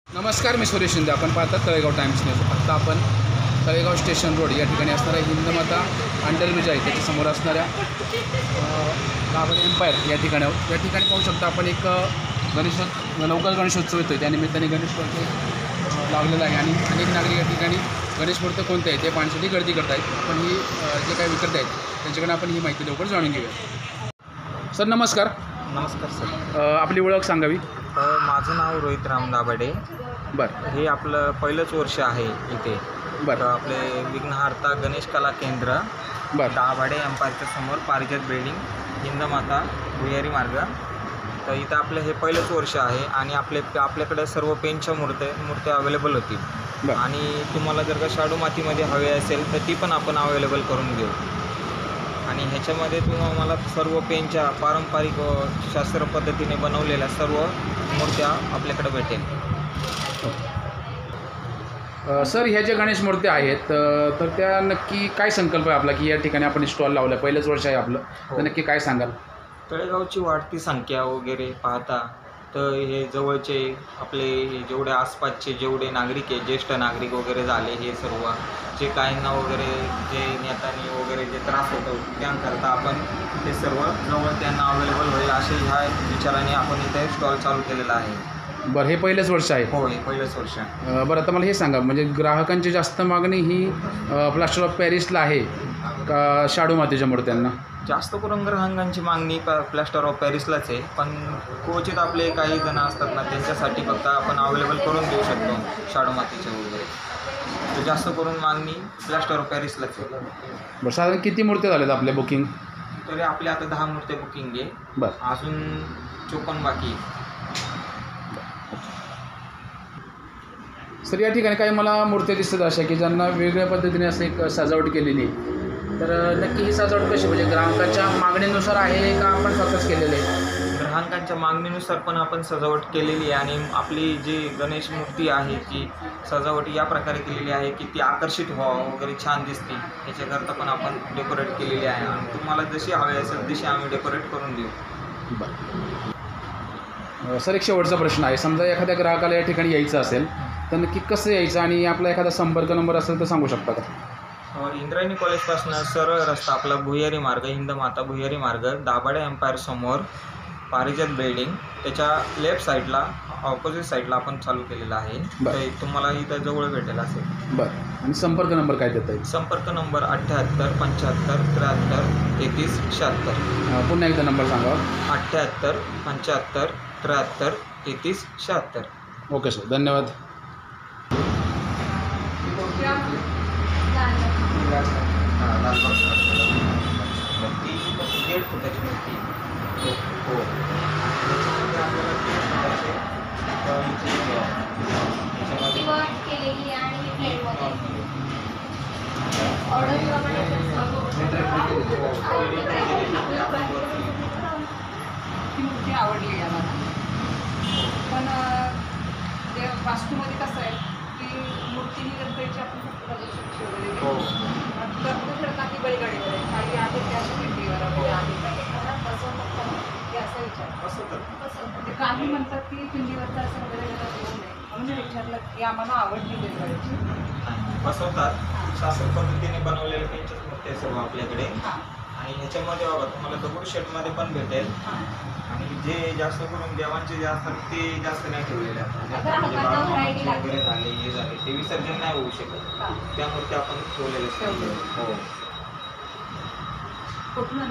नमस्कार, मी सुरेश शिंदे. आपण पाहतात तळेगाव टाइम्स न्यूज. आता आपण तळेगाव स्टेशन रोड या ठिकाणी असणाऱ्या हिंदमाता अंडरब्रिज आहे त्याच्यासमोर असणाऱ्या दाभाडे एम्पायर या ठिकाणी आहोत. या ठिकाणी पाहू शकता आपण एक लवकर गणेशोत्सव येतो आहे. त्यानिमित्ताने गणेशमूर्ती लावलेला आहे आणि अनेक नागरिक या ठिकाणी गणेशमूर्ती कोणते आहे ते पाहण्यासाठी गर्दी करत आहेत. आपण ही जे काही विक्रेते आहेत त्यांच्याकडे आपण ही माहिती लवकर जाणून घेऊया. सर नमस्कार. नमस्कार सर. आपली ओळख सांगावी. माझं नाव रोहित राम दाभाडे. बरं. हे आपलं पहिलंच वर्ष आहे इथे. बरं. तर आपले विघ्नहर्ता गणेश कला केंद्र बरं. दाभाडे एम्पायरच्या समोर पारिजात बिल्डिंग, हिंदमाता भुयारी मार्ग. तर इथं आपलं हे पहिलंच वर्ष आहे आणि आपल्याकडे सर्व पेनच्या मूर्त्या अवेलेबल होतील. बरं. आणि तुम्हाला जर का शाडू मातीमध्ये हवे असेल तर ती पण आपण अवेलेबल करून घेऊ. आणि ह्याच्यामध्ये तुम्हाला सर्व पेनच्या पारंपरिक शास्त्र पद्धतीने बनवलेल्या सर्व मूर्त्या आपल्याकडे भेटेल. सर ह्या ज्या गणेश मूर्त्या आहेत तर त्या नक्की काय संकल्प आहे आपला की या ठिकाणी आपण स्टॉल लावला पहिलंच वर्ष आहे आपलं, तर नक्की काय सांगाल? तळेगावची वाढती संख्या वगैरे पाहता तर हे जवळचे आपले जेवढे आसपासचे जेवढे नागरिक आहे, ज्येष्ठ नागरिक वगैरे झाले, हे सर्व जे काहींना वगैरे जे नेत्यांनी वगैरे जे त्रास होतो त्यांकरता आपण ते सर्व जवळ त्यांना अवेलेबल होईल असे ह्या विचाराने आपण इथे स्टॉल चालू केलेला आहे. बरं, हे पहिलंच वर्ष आहे? हो, हे पहिलंच वर्ष. बरं, आता मला हे सांगा, म्हणजे ग्राहकांची जास्त मागणी ही प्लास्टर ऑफ पॅरिसला आहे का शाडू मातीच्या मूर्त्यांना? जास्त करून ग्राहकांची मागणी प्लास्टर ऑफ पॅरिसलाच आहे, पण क्वचित आपले काही जण असतात ना त्यांच्यासाठी फक्त आपण अवेलेबल करून देऊ शकतो शाडू मातीचे वगैरे. तर जास्त करून मागणी प्लास्टर ऑफ पॅरिसलाच आहे. बरं, साधारण किती मूर्त्या झाल्यात आपल्या बुकिंग? तरी आपले आता 10 मूर्त्या बुकिंग आहे. बरं. अजून 54 बाकी आहे. सर या ठिकाणी काही मला मूर्त्या दिसतात अशा की ज्यांना वेगळ्या पद्धतीने असं एक सजावट केलेली, तर नक्की ही सजावट कशी, म्हणजे ग्राहकांच्या मागणीनुसार आहे का आपण स्वतःच केलेले आहे? ग्राहकांच्या मागणीनुसार पण आपण सजावट केलेली आहे आणि आपली जी गणेश मूर्ती आहे ती सजावट या प्रकारे केलेली आहे की ती आकर्षित व्हावं वगैरे, छान दिसते याच्याकरता पण आपण डेकोरेट केलेली आहे. आणि तुम्हाला जशी हवी असेल तशी आम्ही डेकोरेट करून देऊ. बरं. सर एक शेवटचा प्रश्न आहे. समजा एखाद्या ग्राहकाला या ठिकाणी यायचं असेल तर नक्की कसं यायचं आणि आपला एखादा संपर्क नंबर असेल तर सांगू शकता का? इंद्रायणी कॉलेजपासून सरळ रस्ता आपला भुयारी मार्ग, हिंदमाता भुयारी मार्ग, दाभाडे एम्पायर समोर पारिजात बिल्डिंग, त्याच्या लेफ्ट साईडला ऑपोजिट साईडला आपण चालू केलेलं आहे. तर तुम्हाला इथं जवळ भेटेल असेल. बरं. आणि संपर्क नंबर काय देता येईल? संपर्क नंबर 78 75 73 33 76. पुन्हा एकदा नंबर सांगा. 78 75 73 33 76. ओके सर, धन्यवाद. दीड फुटाची मूर्ती. हो. मूर्ती आवडली आहे मला, पण ते वास्तूमध्ये कसं आहे की मूर्ती ही गणपतीची आपण फक्त प्रदर्शनची वगैरे काही बैलगाडीवर आहे, काही आहे त्याच्या पिंडीवर वगैरे आहे, की असा विचार म्हणजे काही म्हणतात की पिंडीवरचं असं वगैरे होऊ नये, म्हणून मी विचारलं की आम्हाला आवडली बैलगाडीची. बसवतात शास्त्र पद्धतीने बनवलेले त्यांच्याच मूर्ती सर्व आपल्याकडे. आणि ह्याच्यामध्ये बघा तुम्हाला दगडूशेठमध्ये पण भेटेल. आणि जे जास्त करून देवांचे जे असतात ते जास्त नाही ठेवलेले असतात, म्हणजे बाळूमामाचे वगैरे झाले, हे झाले, ते विसर्जन नाही होऊ शकत, त्या मूर्ती आपण ठेवलेले असतात. हो. कुठून